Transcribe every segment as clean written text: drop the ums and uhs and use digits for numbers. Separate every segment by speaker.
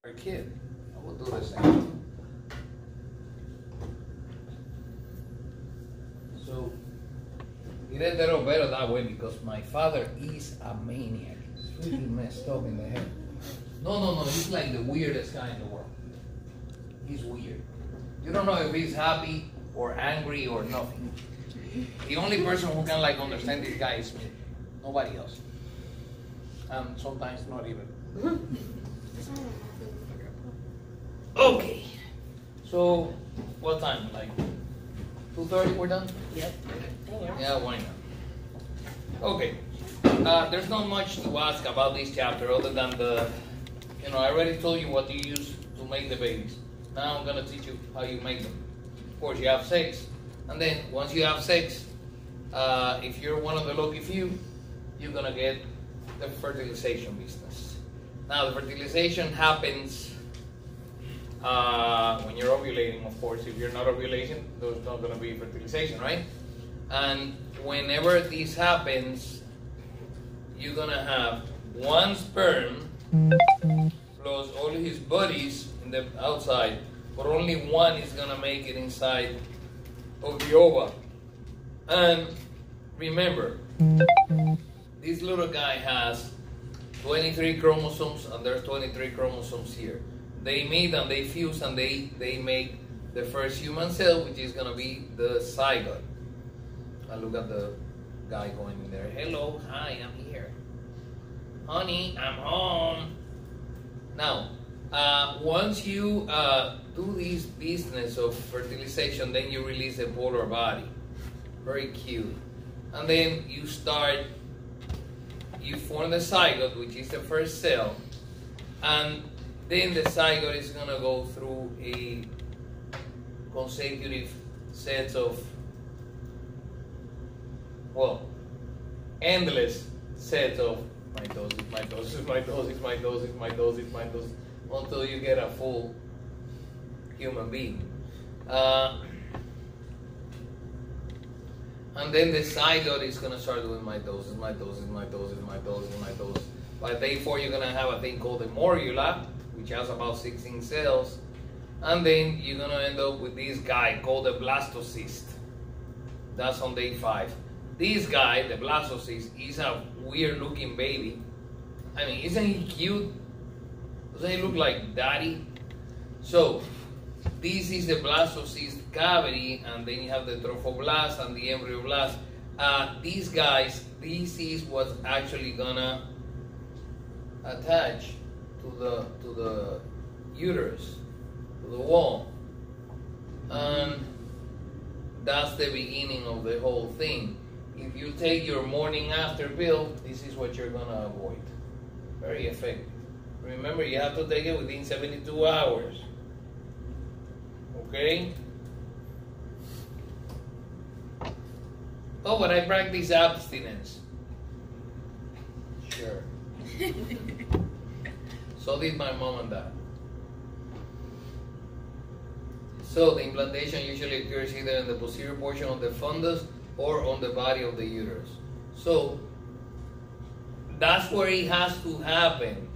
Speaker 1: a kid. I will do the same. So it ended up better that way because my father is a maniac. He's really messed up in the head. No. He's like the weirdest guy in the world. He's weird. You don't know if he's happy or angry or nothing. The only person who can like understand this guy is me. Nobody else. And sometimes not even. Okay. So, what time? Like 2:30 we're done?
Speaker 2: Yep.
Speaker 1: Yeah, why not? Okay. There's not much to ask about this chapter other than I already told you what you use to make the babies. Now I'm going to teach you how you make them. Of course, you have sex. And then once you have sex, if you're one of the lucky few, you're going to get the fertilization business. Now, the fertilization happens when you're ovulating, of course. If you're not ovulating, there's not going to be fertilization, right? And whenever this happens, you're going to have one sperm plus all his buddies in the outside, but only one is going to make it inside of the ova. And remember, this little guy has 23 chromosomes, and there's 23 chromosomes here. They meet and they fuse and they make the first human cell, which is going to be the zygote. And look at the guy going in there. Hello, hi, I'm here. Honey, I'm home. Now, once you do this business of fertilization, then you release a polar body. Very cute. And then you form the zygote, which is the first cell, and then the zygote is going to go through a consecutive set of, endless sets of mitosis, until you get a full human being. And then the zygote is going to start doing mitosis. By day 4, you're going to have a thing called the morula, which has about 16 cells. And then you're going to end up with this guy called the blastocyst. That's on day 5. This guy, the blastocyst, is a weird-looking baby. I mean, isn't he cute? Doesn't he look like daddy? So, this is the blastocyst cavity, and then you have the trophoblast and the embryoblast. These guys, this is what's actually gonna attach to the uterus, to the wall, and that's the beginning of the whole thing. If you take your morning after pill, this is what you're gonna avoid. Very effective. Remember, you have to take it within 72 hours. Okay? Oh, but I practice abstinence. Sure. So did my mom and dad. So the implantation usually occurs either in the posterior portion of the fundus or on the body of the uterus. So that's where it has to happen.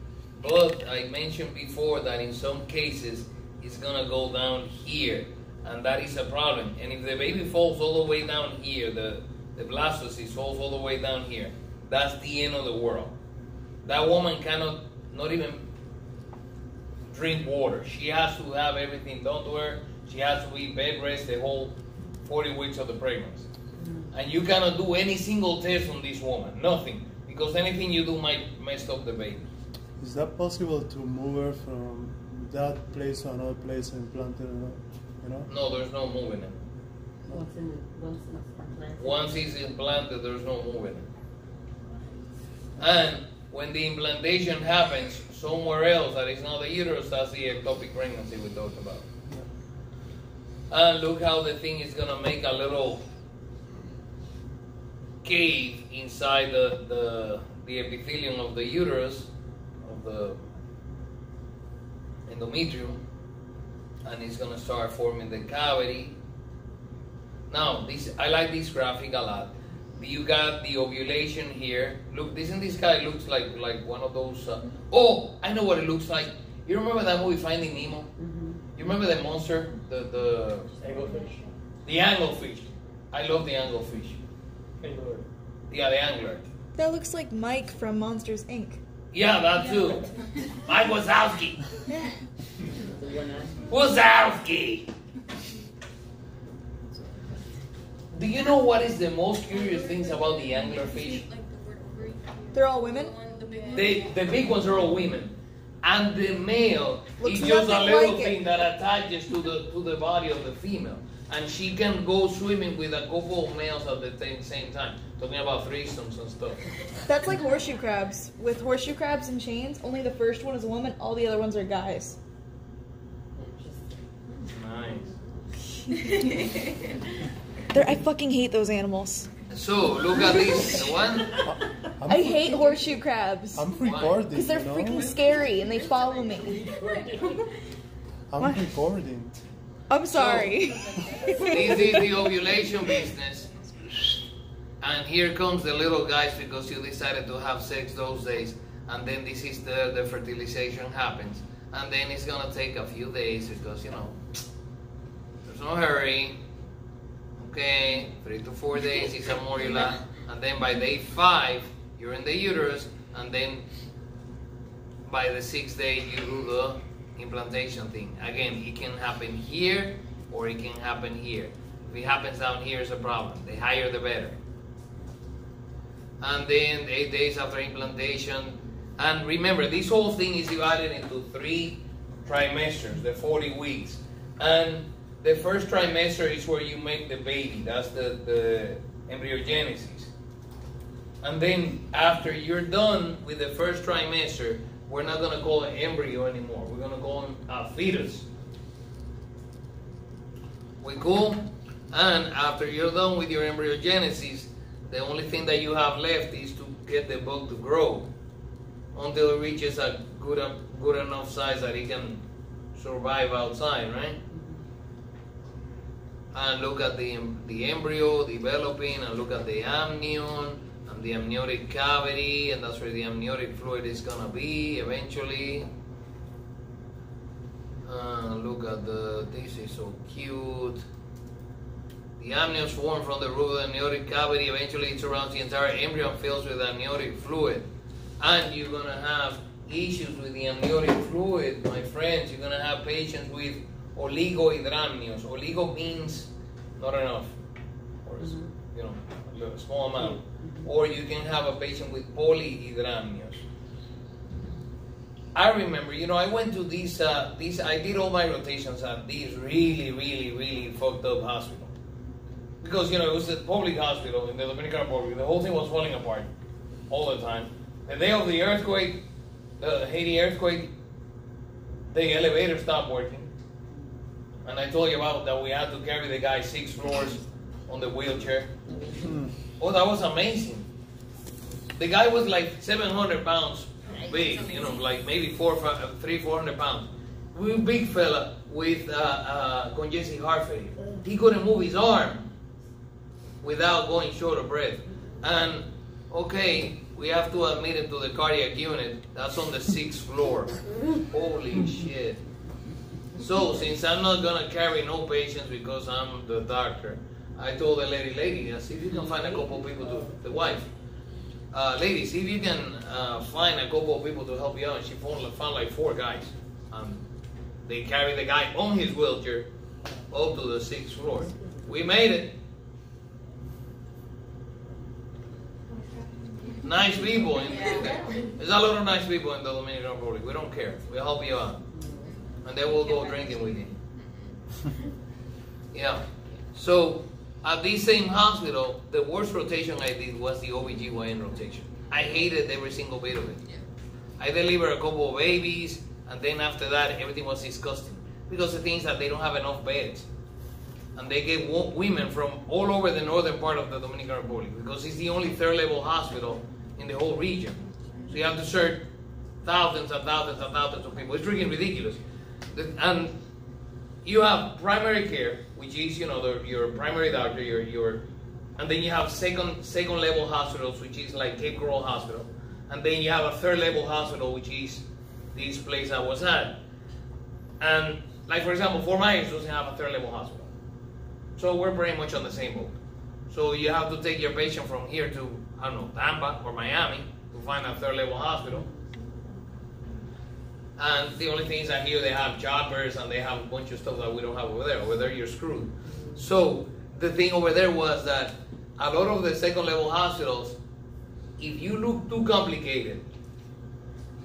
Speaker 1: But I mentioned before that in some cases it's gonna go down here, and that is a problem. And if the baby falls all the way down here, the blastocyst falls all the way down here, that's the end of the world. That woman cannot not even drink water. She has to have everything done to her. She has to be bed rest the whole 40 weeks of the pregnancy. And you cannot do any single test on this woman, nothing, because anything you do might mess up the baby.
Speaker 3: Is that possible to move her from that place to another place and plant it,
Speaker 1: No, there's no moving it. Once it's implanted, there's no moving it. And when the implantation happens somewhere else that is not the uterus, that's the ectopic pregnancy we talked about. Yeah. And look how the thing is going to make a little cave inside the epithelium of the uterus, of the endometrium, and it's going to start forming the cavity. Now, I like this graphic a lot. You got the ovulation here. Look, this guy looks like one of those. Oh, I know what it looks like. You remember that movie Finding Nemo? You remember the monster, the
Speaker 2: Anglefish?
Speaker 1: The anglefish. I love the anglefish.
Speaker 2: Angler.
Speaker 1: Yeah, the angler.
Speaker 4: That looks like Mike from Monsters Inc.
Speaker 1: Yeah, that too. Mike Wazowski.
Speaker 2: The one eye.
Speaker 1: Wazowski. Do you know what is the most curious things about the anglerfish?
Speaker 4: They're all women?
Speaker 1: The big ones are all women. And the male
Speaker 4: Looks
Speaker 1: is just a
Speaker 4: nothing
Speaker 1: little
Speaker 4: like it.
Speaker 1: thing that attaches to the body of the female. And she can go swimming with a couple of males at the same time. Talking about threesomes and stuff.
Speaker 4: That's like horseshoe crabs. With horseshoe crabs and chains, only the first one is a woman, all the other ones are guys.
Speaker 1: Nice.
Speaker 4: I fucking hate those animals.
Speaker 1: So, look at this. The one.
Speaker 4: I hate horseshoe crabs.
Speaker 3: I'm recording.
Speaker 4: Because they're
Speaker 3: you know?
Speaker 4: freaking scary and they follow me.
Speaker 3: I'm recording.
Speaker 4: I'm sorry.
Speaker 1: This is the ovulation business. And here comes the little guys because you decided to have sex those days. And then this is the fertilization happens. And then it's going to take a few days because, you know, there's no hurry. Okay, 3 to 4 days is a morula. And then by day 5, you're in the uterus. And then by the 6th day, you do the implantation thing. Again, it can happen here or it can happen here. If it happens down here, it's a problem. The higher, the better. And then 8 days after implantation. And remember, this whole thing is divided into 3 trimesters, the 40 weeks. And the first trimester is where you make the baby. That's the embryogenesis. And then after you're done with the first trimester, we're not going to call it embryo anymore. We're going to call him a fetus. We cool? And after you're done with your embryogenesis, the only thing that you have left is to get the bug to grow until it reaches a good enough size that it can survive outside, right? And look at the embryo developing, and look at the amnion and the amniotic cavity, and that's where the amniotic fluid is gonna be eventually. Look at this is so cute. The amnions form from the roof of the amniotic cavity. Eventually it surrounds the entire embryo and fills with amniotic fluid. And you're gonna have issues with the amniotic fluid, my friends. You're gonna have patients with oligohydramnios. Oligo means not enough, or you know, a small amount. Or you can have a patient with polyhydramnios. I remember, you know, I went to these. I did all my rotations at these really fucked up hospital. Because, you know, it was a public hospital in the Dominican Republic. The whole thing was falling apart all the time. The day of the earthquake, the Haiti earthquake, the elevator stopped working. And I told you about that we had to carry the guy 6 floors on the wheelchair. Oh, that was amazing. The guy was like 700 pounds big, you know, like maybe 400 pounds. Real big fella with congestive heart failure. He couldn't move his arm without going short of breath. And okay, we have to admit him to the cardiac unit. That's on the 6th floor. Holy shit. So, since I'm not gonna carry no patients because I'm the doctor, I told the lady, see if you can find a couple of people to, the wife, lady, see if you can find a couple of people to help you out. And she found like 4 guys. They carried the guy on his wheelchair up to the 6th floor. We made it. Nice people. There's a lot of nice people in the Dominican Republic. We don't care. We'll help you out. And then we'll go drinking with you. Yeah. So, at this same hospital, the worst rotation I did was the OBGYN rotation. I hated every single bit of it. I delivered a couple of babies, and then after that, everything was disgusting. Because the thing is that they don't have enough beds. And they get women from all over the northern part of the Dominican Republic, because it's the only 3rd level hospital in the whole region. So you have to serve thousands and thousands and thousands of people. It's freaking ridiculous. And you have primary care, which is, you know, your primary doctor, and then you have second level hospitals, which is like Cape Coral Hospital. And then you have a 3rd level hospital, which is this place I was at. And like for example, Fort Myers doesn't have a third level hospital. So we're pretty much on the same boat. So you have to take your patient from here to, I don't know, Tampa or Miami to find a third level hospital. And the only thing is that here they have choppers and they have a bunch of stuff that we don't have over there. Over there you're screwed. So the thing over there was that a lot of the second level hospitals, if you look too complicated,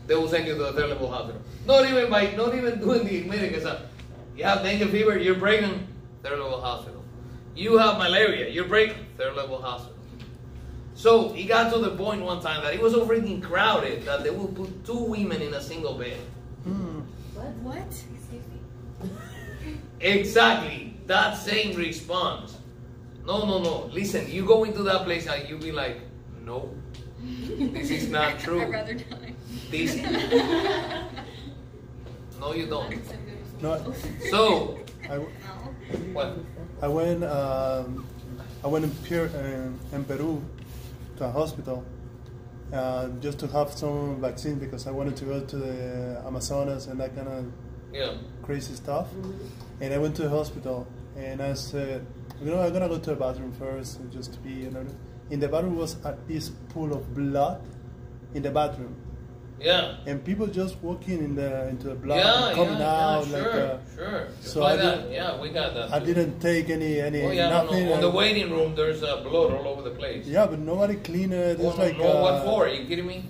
Speaker 1: they will send you to the third level hospital. Not even doing the admitting exam. You have dengue fever, you're pregnant, third level hospital. You have malaria, you're pregnant, third level hospital. So it got to the point one time that it was so freaking crowded that they would put 2 women in a single bed.
Speaker 4: What?
Speaker 1: Exactly, that same response. No. Listen, you go into that place and you be like, no, this is not true.
Speaker 4: I'd rather die.
Speaker 1: This. No, you don't.
Speaker 3: No,
Speaker 1: So, what?
Speaker 3: I went in Peru to a hospital just to have some vaccine because I wanted to go to the Amazonas and that kind of
Speaker 1: Yeah.
Speaker 3: crazy stuff. And I went to the hospital and I said, I'm gonna go to the bathroom first just to be, in the bathroom was this pool of blood in the bathroom.
Speaker 1: Yeah.
Speaker 3: And people just walking into the blood and coming out
Speaker 1: sure.
Speaker 3: So
Speaker 1: Just like
Speaker 3: I
Speaker 1: that.
Speaker 3: didn't-
Speaker 1: Yeah, we got that.
Speaker 3: I
Speaker 1: too.
Speaker 3: didn't take any
Speaker 1: Oh yeah,
Speaker 3: nothing.
Speaker 1: no. On the waiting room, there's blood all over the place.
Speaker 3: Yeah, but nobody cleaned it.
Speaker 1: Oh,
Speaker 3: It's
Speaker 1: no,
Speaker 3: like
Speaker 1: no, what for? Are you kidding me?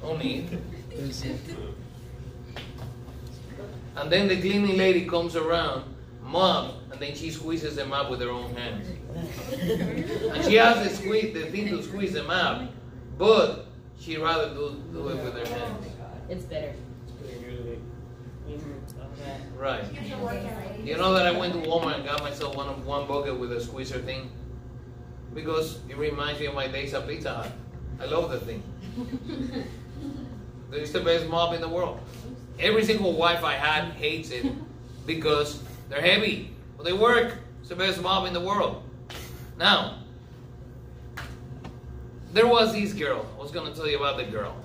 Speaker 1: No need.
Speaker 3: it's,
Speaker 1: And then the cleaning lady comes around, mop, and then she squeezes them up with her own hands. And she has the thing to squeeze them up, but she'd rather do it with her hands.
Speaker 2: It's better.
Speaker 5: Usually.
Speaker 2: Okay.
Speaker 1: Right. You know that I went to Walmart and got myself one bucket with a squeezer thing? Because it reminds me of my days at Pizza Hut. I love that thing. It's the best mop in the world. Every single wife I had hates it because they're heavy, but they work. It's the best mop in the world. Now, there was this girl. I was going to tell you about the girl.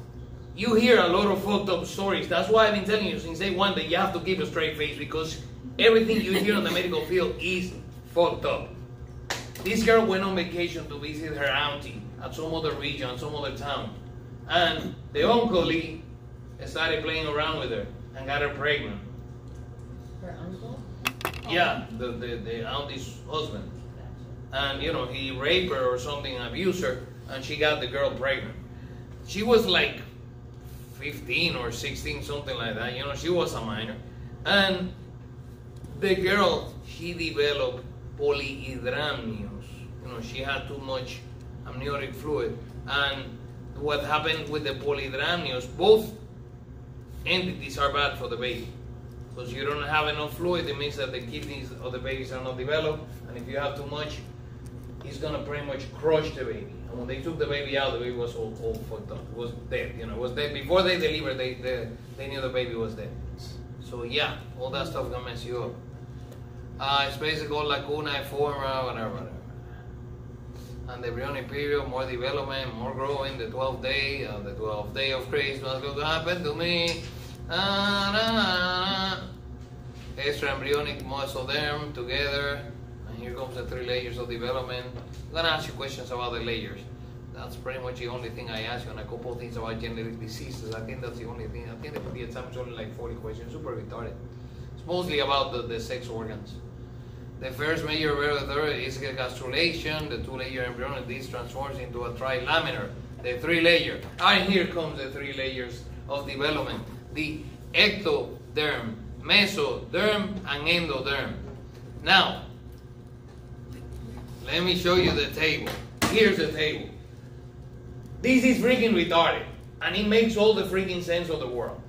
Speaker 1: You hear a lot of fucked up stories. That's why I've been telling you since day one that you have to keep a straight face because everything you hear in the medical field is fucked up. This girl went on vacation to visit her auntie at some other region, some other town. And the uncle started playing around with her and got her pregnant.
Speaker 2: Her uncle?
Speaker 1: Yeah, the auntie's husband. And, he raped her or something, abused her, and she got the girl pregnant. She was like 15 or 16, something like that. She was a minor. And the girl, she developed polyhydramnios. She had too much amniotic fluid. And what happened with the polyhydramnios, both entities are bad for the baby. Because you don't have enough fluid, it means that the kidneys of the babies are not developed. And if you have too much, it's going to pretty much crush the baby. And when they took the baby out, the baby was all fucked up. It was dead, it was dead. Before they delivered, they knew the baby was dead. So yeah, all that stuff can mess you up. It's basically called lacuna, forma, whatever. And the embryonic period, more development, more growing, the 12th day of Christmas will happen to me. Extra embryonic mesoderm together. And here comes the 3 layers of development. I'm going to ask you questions about the layers. That's pretty much the only thing I ask you, and a couple of things about genetic diseases. I think that's the only thing. I think the exam is only like 40 questions, super retarded. It's mostly about the sex organs. The first major variable is gastrulation. The 2-layer embryonic disc transforms into a trilaminar. The 3-layer. And here comes the 3 layers of development. The ectoderm, mesoderm, and endoderm. Now, let me show you the table. Here's the table. This is freaking retarded. And it makes all the freaking sense of the world.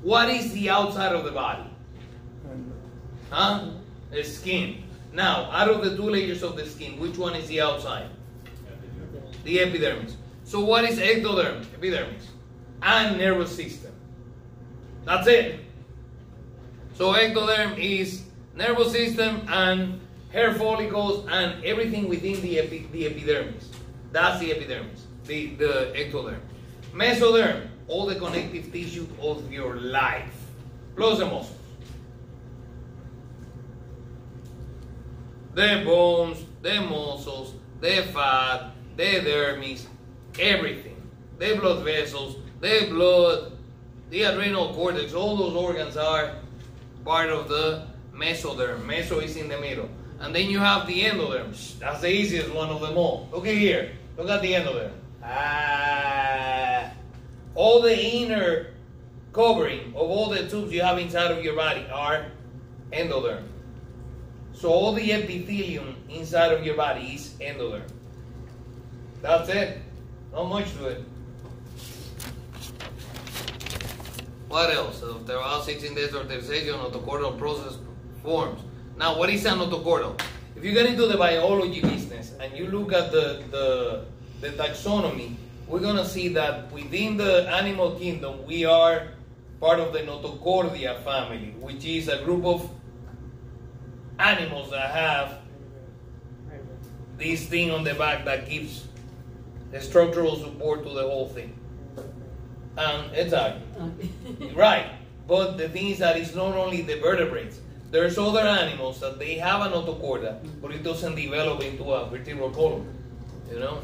Speaker 1: What is the outside of the body? Huh? The skin. Now, out of the 2 layers of the skin, which one is the outside? The epidermis. So what is ectoderm? Epidermis. And nervous system. That's it. So ectoderm is nervous system and hair follicles and everything within the epidermis. That's the epidermis, the ectoderm. Mesoderm, all the connective tissue of your life, plus the muscles. The bones, the muscles, the fat, the dermis, everything. The blood vessels, the blood, the adrenal cortex, all those organs are part of the mesoderm. Meso is in the middle. And then you have the endoderm. That's the easiest one of them all. Look at here. Look at the endoderm. All the inner covering of all the tubes you have inside of your body are endoderm. So all the epithelium inside of your body is endoderm. That's it. Not much to it. What else? After about 16 days of fertilization, notochordal process forms. Now, what is a notochordal? If you get into the biology business and you look at the taxonomy, we're going to see that within the animal kingdom, we are part of the Notochordia family, which is a group of animals that have this thing on the back that gives the structural support to the whole thing. Exactly. Right. But the thing is that it's not only the vertebrates. There's other animals that they have a notochorda, but it doesn't develop into a vertebral column. You know?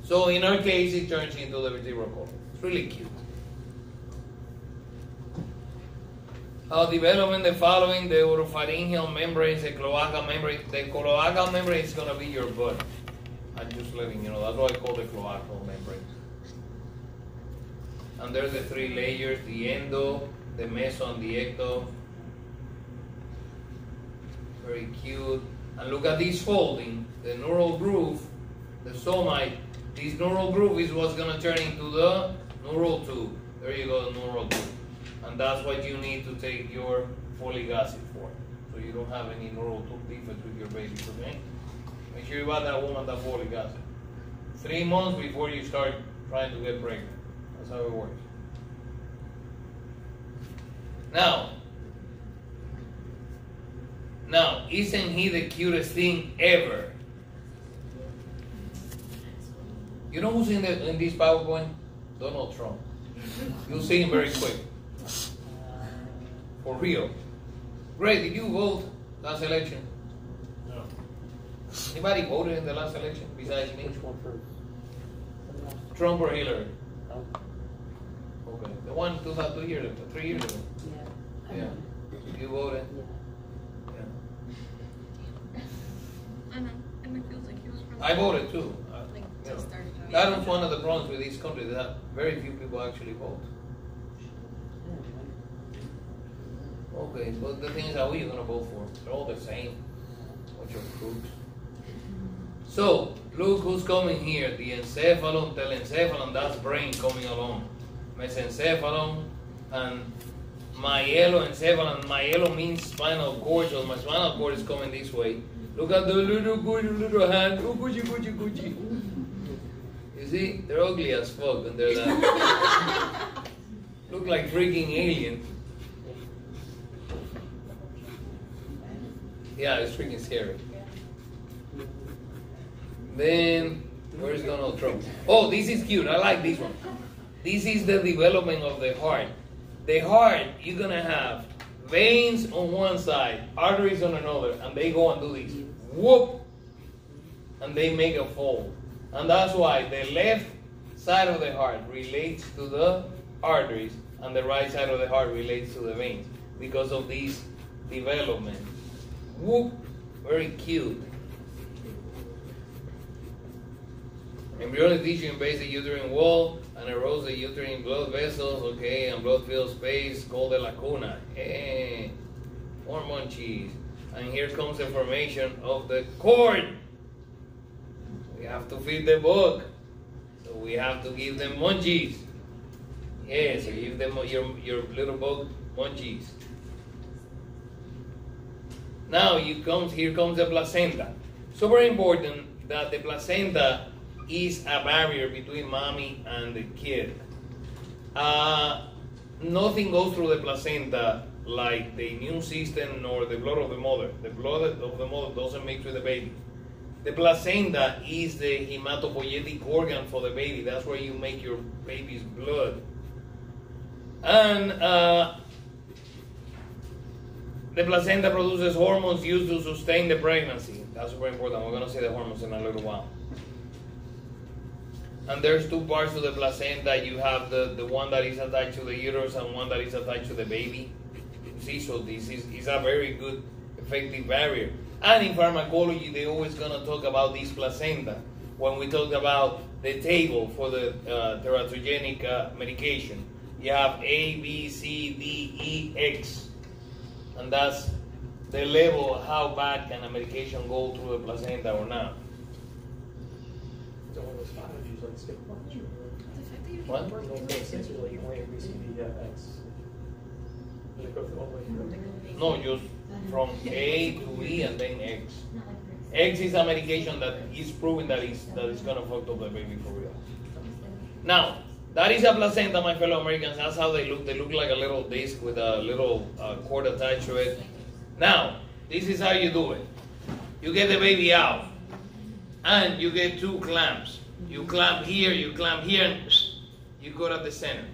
Speaker 1: So in our case, it turns into the vertebral column. It's really cute. Developing the following: the oropharyngeal membranes, the cloacal membrane. The cloacal membrane is going to be your butt. I'm just letting you know. That's what I call the cloacal membrane. And there's the three layers: the endo, the meso, and the ecto. Very cute. And look at this folding, the neural groove, the somite. This neural groove is what's going to turn into the neural tube. There you go, the neural tube. And that's what you need to take your folic acid for. So you don't have any neural tube defects with your babies, okay? Make sure you buy that woman that folic acid. 3 months before you start trying to get pregnant. That's how it works. Now, isn't he the cutest thing ever? You know who's in this PowerPoint? Donald Trump. You'll see him very quick. For real. Great, did you vote last election?
Speaker 5: No.
Speaker 1: Anybody voted in the last election besides me?
Speaker 5: Which one first?
Speaker 1: Trump or Hillary?
Speaker 5: No.
Speaker 1: Okay. The one 2 years ago, 3 years ago.
Speaker 2: Yeah.
Speaker 1: Yeah. You voted?
Speaker 2: Yeah.
Speaker 1: Yeah.
Speaker 6: And it feels like he was really
Speaker 1: I voted too.
Speaker 6: like
Speaker 1: You know,
Speaker 6: just started.
Speaker 1: that was one of the problems with this country, that very few people actually vote. Okay, but the thing is, who are you going to vote for? They're all the same. Bunch of crooks. So, look who's coming here. The encephalon, telencephalon, that's brain coming along. Mesencephalon and myeloencephalon. Myelo means spinal cord, so my spinal cord is coming this way. Look at the little hand. Oh, Gucci, Gucci, Gucci. You see? They're ugly as fuck when they're that. Look like freaking alien. Yeah, it's freaking scary. Then, where's Donald Trump? Oh, this is cute. I like this one. This is the development of the heart. The heart, you're going to have veins on one side, arteries on another, and they go and do this. Whoop! And they make a fold. And that's why the left side of the heart relates to the arteries, and the right side of the heart relates to the veins, because of this development. Whoop! Very cute. Embryonic tissue invades the uterine wall and erodes the uterine blood vessels, okay, and blood fills space called the lacuna. Hey, more munchies. And here comes the formation of the cord. We have to feed the book, so we have to give them munchies. Yeah, so give them your little bug munchies. Now here comes the placenta. So very important that the placenta is a barrier between mommy and the kid. Nothing goes through the placenta like the immune system nor the blood of the mother. The blood of the mother doesn't mix with the baby. The placenta is the hematopoietic organ for the baby. That's where you make your baby's blood. And the placenta produces hormones used to sustain the pregnancy. That's very important. We're going to see the hormones in a little while. And there's two parts to the placenta. You have the one that is attached to the uterus and one that is attached to the baby. You see, so this is a very good, effective barrier. And in pharmacology, they're always going to talk about this placenta when we talk about the table for the teratogenic medication. You have A, B, C, D, E, X. And that's the level of how bad can a medication go through the placenta or not.
Speaker 5: So one of those five usually skip one.
Speaker 1: What?
Speaker 5: Those six are like A, B, C, D, F, X. They go through all the way through.
Speaker 1: No, just from A to E and then X. X is a medication that is proven that is going to fuck up the baby for real. Now, that is a placenta, my fellow Americans. That's how they look. They look like a little disc with a little cord attached to it. Now, this is how you do it. You get the baby out, and you get two clamps. You clamp here, and you cut at the center.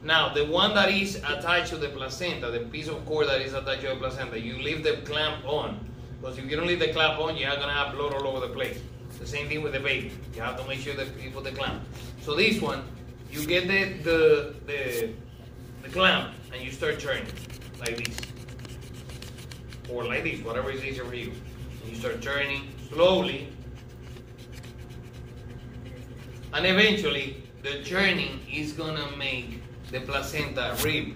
Speaker 1: Now, the one that is attached to the placenta, the piece of cord that is attached to the placenta, you leave the clamp on. Because if you don't leave the clamp on, you're going to have blood all over the place. The same thing with the baby. You have to make sure that you put the clamp. So this one, you get the clamp and you start turning like this. Or like this, whatever is easier for you. And you start turning slowly. And eventually, the turning is going to make the placenta rip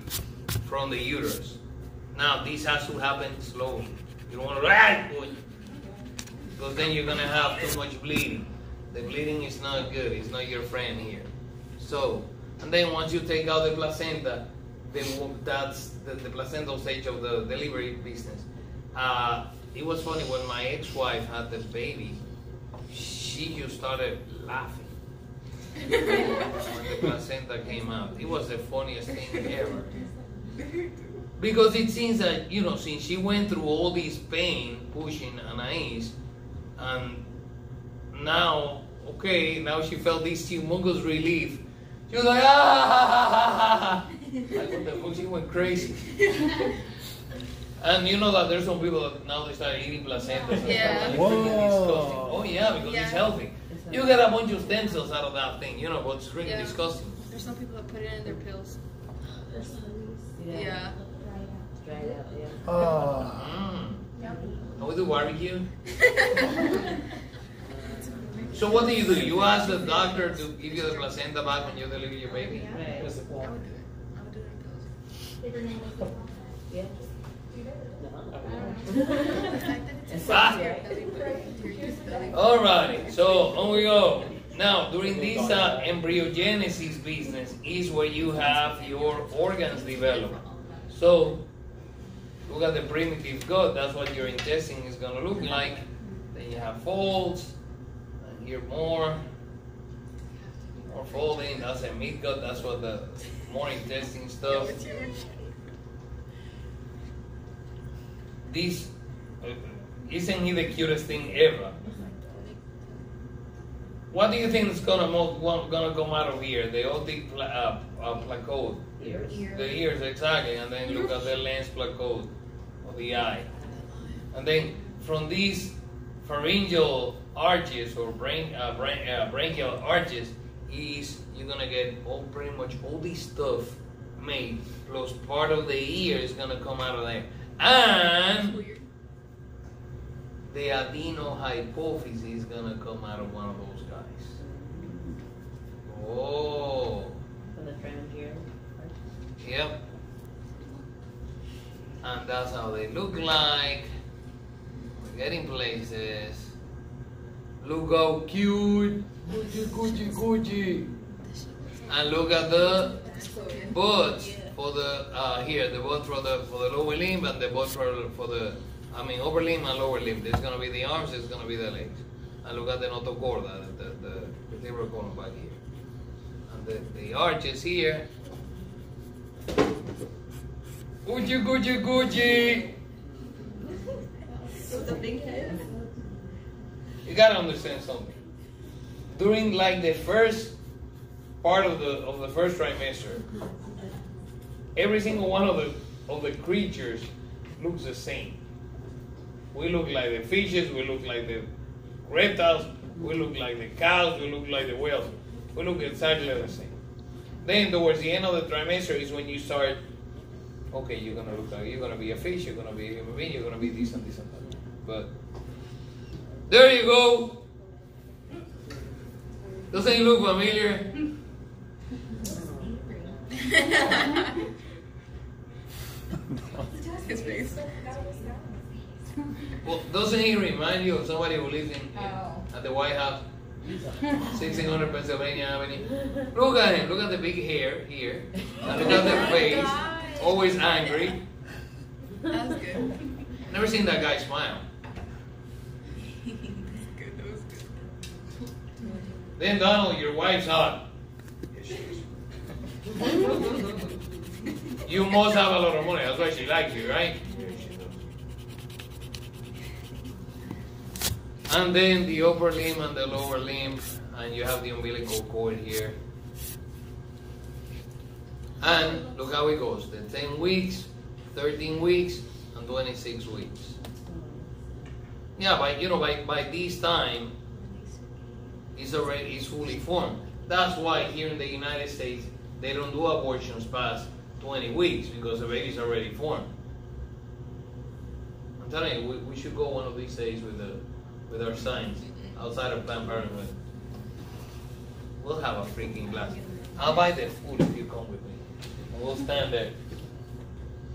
Speaker 1: from the uterus. Now, this has to happen slowly. You don't want to because then you're going to have too much bleeding. The bleeding is not good. It's not your friend here. So, and then once you take out the placenta, then that's the placental stage of the delivery business. It was funny when my ex-wife had the baby, she just started laughing when the placenta came out. It was the funniest thing ever. Because it seems that, since she went through all this pain, pushing Anais, and now she felt this humongous relief. She was like, ah! Like, what the fuck? She went crazy. And you know that there's some people that now they start eating placentas.
Speaker 2: Yeah.
Speaker 3: Whoa.
Speaker 1: Oh yeah, because it's healthy. You get a bunch of stem cells out of that thing, but it's really disgusting.
Speaker 6: There's some people that put it in their pills.
Speaker 2: Yeah.
Speaker 6: Dried out, yeah.
Speaker 3: Oh.
Speaker 1: Can we do barbecue? So what do? You ask the doctor to give you the placenta back when you deliver your baby?
Speaker 6: Right.
Speaker 5: What's the
Speaker 6: I
Speaker 5: point?
Speaker 6: would do it in pills. Yeah.
Speaker 1: Alrighty, so on we go. Now, during this embryogenesis business is where you have your organs develop. So, look at the primitive gut, that's what your intestine is going to look like. Then you have folds, and here more folding, that's a midgut, that's what the more intestine stuff. This, isn't he the cutest thing ever? What do you think is gonna come out of here? The otic placode. The ears, exactly. And then look at the lens placode of the eye. And then from these pharyngeal arches or branchial arches you're gonna get pretty much all this stuff made. Plus part of the ear is gonna come out of there. And the adenohypophysis is gonna come out of one of those guys. Oh.
Speaker 6: From the pharyngeal.
Speaker 1: Yep. And that's how they look like. We're getting places. Look how cute. Gucci. And look at the butts for the here, the butt for the lower limb and the butt for the upper limb and lower limb. There's gonna be the arms, there's gonna be the legs. And look at the notochorda, the vertebral column back here. And the arches here. Gucci.
Speaker 2: So the big head.
Speaker 1: You gotta understand something. During like the first part of the first trimester, every single one of the creatures looks the same. We look like the fishes, we look like the reptiles, we look like the cows, we look like the whales. We look exactly the same. Then towards the end of the trimester is when you start, okay, you're gonna look like, you're gonna be a fish, you're gonna be a human being, you're gonna be this and this and that. But there you go. Doesn't it look familiar?
Speaker 4: His face.
Speaker 1: Well, doesn't he remind you of somebody who lives at the White House? 1600 Pennsylvania Avenue. Look at him. Look at the big hair here. And look at the face. Always angry.
Speaker 4: That was good.
Speaker 1: Never seen that guy smile.
Speaker 4: That was good.
Speaker 1: Then Donald, your wife's hot. Yes, she is. You must have a lot of money. That's why she likes you, right? Yes, she does. And then the upper limb and the lower limb, and you have the umbilical cord here. And look how it goes. The 10 weeks, 13 weeks, and 26 weeks. Yeah, by this time, it's fully formed. That's why here in the United States, they don't do abortions past 20 weeks because the baby's already formed. I'm telling you, we should go one of these days with our signs outside of Planned Parenthood. We'll have a freaking blast. I'll buy the food if you come with me. And we'll stand there.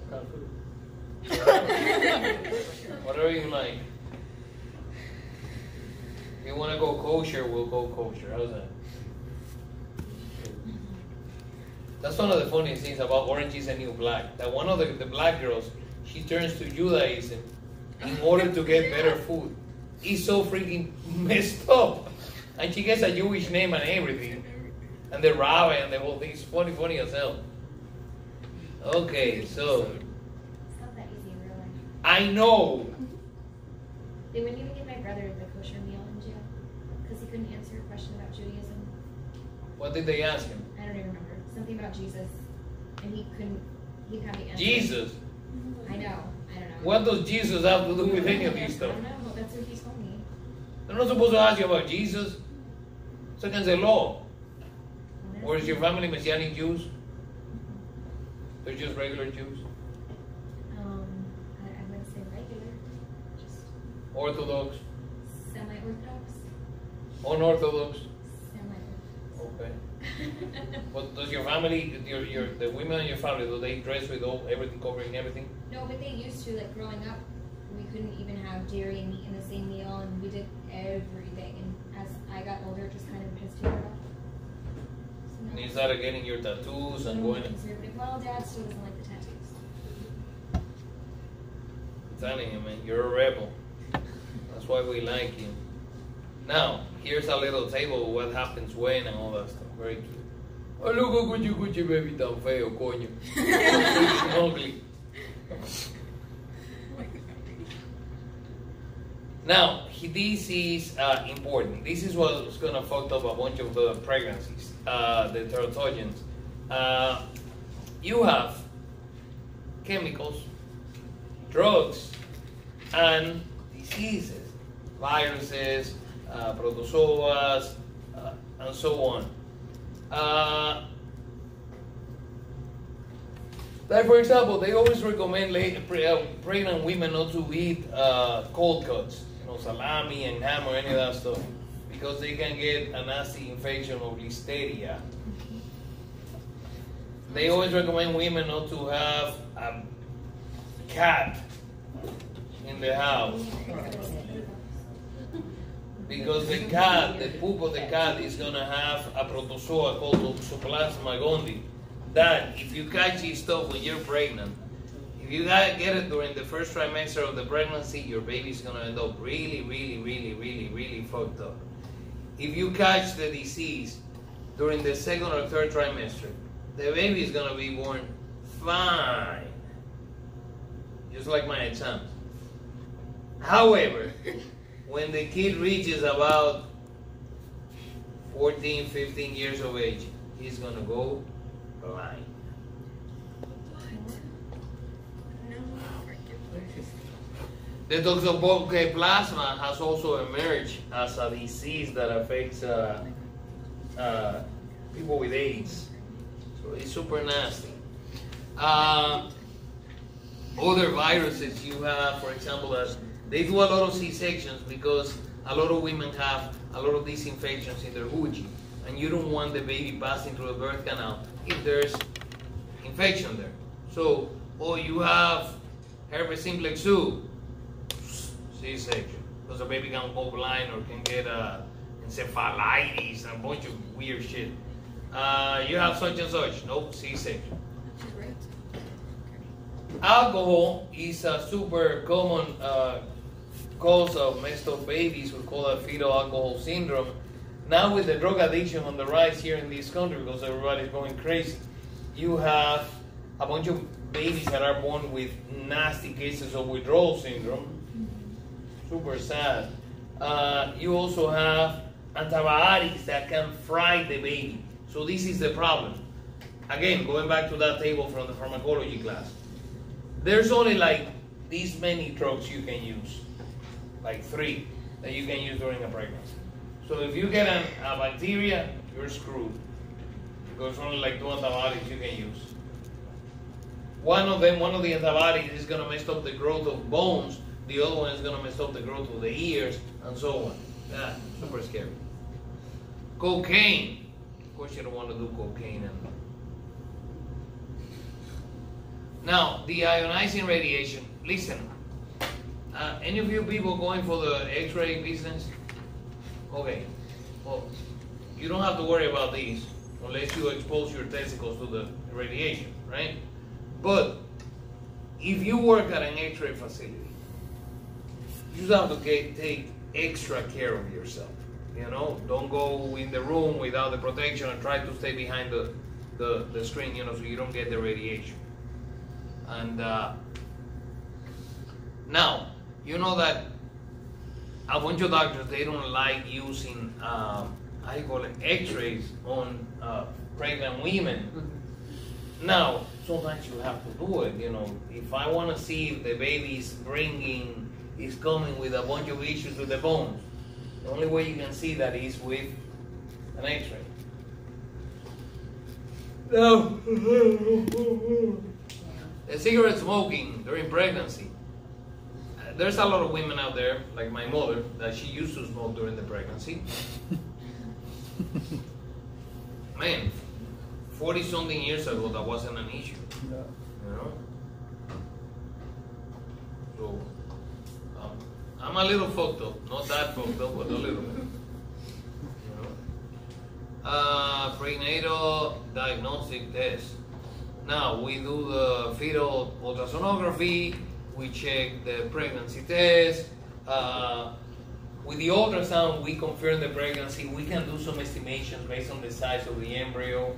Speaker 5: What kind of food?
Speaker 1: Whatever you like. If you want to go kosher, we'll go kosher. How's that? That's one of the funniest things about Orange is the New Black. That one of the black girls, she turns to Judaism in order to get better food. It's so freaking messed up. And she gets a Jewish name and everything. And the rabbi and the whole thing. It's funny as hell. Okay, so.
Speaker 6: It's not that easy in real life.
Speaker 1: I know.
Speaker 6: They wouldn't even give my brother the kosher meal in jail because he couldn't answer a question about Judaism.
Speaker 1: What did they ask him?
Speaker 6: I don't even remember. Something about Jesus. And he didn't have the answer.
Speaker 1: Jesus.
Speaker 6: I know. I don't know.
Speaker 1: What does Jesus have to do with any of this
Speaker 6: I
Speaker 1: stuff?
Speaker 6: don't know. That's what he told me.
Speaker 1: They're not supposed to ask you about Jesus. It's against the law. Or is your family Messianic Jews? They're just regular Jews?
Speaker 6: I wouldn't say regular. Just
Speaker 1: Orthodox?
Speaker 6: semi-orthodox.
Speaker 1: Unorthodox?
Speaker 6: Semi-orthodox.
Speaker 1: Okay. But does your family, the women in your family, do they dress with everything, covering everything?
Speaker 6: No, but they used to, like growing up, we couldn't even have dairy and meat in the same meal, and we did everything. And as I got older, it just kind of just tapered off. So
Speaker 1: And you started getting your tattoos and going.
Speaker 6: conservative. Well, Dad still doesn't like the tattoos.
Speaker 1: I'm telling you, man, you're a rebel. That's why we like you. Now, here's a little table of what happens when and all that stuff. Very cute. Oh, look how Gucci baby tan feo, coño. Freaking ugly. Now, this is important. This is what's going to fuck up a bunch of the pregnancies, the teratogens. You have chemicals, drugs, and diseases, viruses, protozoas, and so on. Like for example, they always recommend pregnant women not to eat cold cuts, salami and ham or any of that stuff, because they can get a nasty infection of listeria. They always recommend women not to have a cat in the house, because the cat, the poop of the cat is going to have a protozoa called Toxoplasma gondii. That, if you catch this stuff when you're pregnant, if you get it during the first trimester of the pregnancy, your baby's going to end up really, really, really, really, really fucked up. If you catch the disease during the second or third trimester, the baby is going to be born fine. Just like my exams. However, when the kid reaches about 14, 15 years of age, he's gonna go blind. The toxoplasma has also emerged as a disease that affects people with AIDS. So it's super nasty. Other viruses you have, for example, they do a lot of C-sections because a lot of women have a lot of these infections in their hoochie, and you don't want the baby passing through the birth canal if there's infection there. So, you have herpes simplex 2, C-section, because the baby can go blind or can get encephalitis and a bunch of weird shit. You have such and such, nope, C-section. Alcohol is a super common cause of messed up babies. We call it fetal alcohol syndrome. Now with the drug addiction on the rise here in this country, because everybody's going crazy, you have a bunch of babies that are born with nasty cases of withdrawal syndrome. Super sad. You also have antibiotics that can fry the baby. So this is the problem. Again, going back to that table from the pharmacology class. There's only like these many drugs you can use. Like 3 that you can use during a pregnancy. So if you get a bacteria, you're screwed. Because only like 2 antibiotics you can use. One of the antibiotics is going to mess up the growth of bones. The other one is going to mess up the growth of the ears, and so on. Yeah, super scary. Cocaine. Of course you don't want to do cocaine. Now, the ionizing radiation. Listen, any of you people going for the X-ray business? Okay, well, you don't have to worry about these unless you expose your testicles to the radiation, right? But if you work at an X-ray facility, you have to take extra care of yourself. You know, don't go in the room without the protection and try to stay behind the screen, you know, so you don't get the radiation. And now, you know that a bunch of doctors, they don't like using, X-rays on pregnant women. Now, sometimes you have to do it, you know. If I want to see if the baby is coming with a bunch of issues with the bones, the only way you can see that is with an X-ray. Now, the cigarette smoking during pregnancy. There's a lot of women out there, like my mother, that she used to smoke during the pregnancy. Man, 40-something years ago, that wasn't an issue.
Speaker 3: Yeah.
Speaker 1: You know? So, I'm a little fucked up. Not that fucked up, but a little bit. You know? Prenatal diagnostic test. Now, we do the fetal ultrasonography. We check the pregnancy test. With the ultrasound, we confirm the pregnancy. We can do some estimations based on the size of the embryo.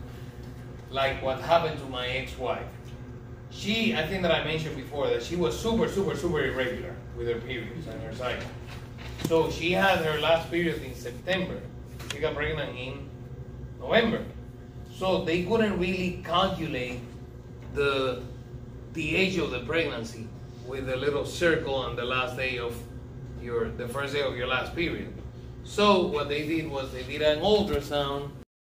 Speaker 1: Like what happened to my ex-wife. I think that I mentioned before that she was super, super, super irregular with her periods and her cycle. So she had her last period in September. She got pregnant in November. So they couldn't really calculate the age of the pregnancy with a little circle on the last day of the first day of your last period. So what they did was they did an ultrasound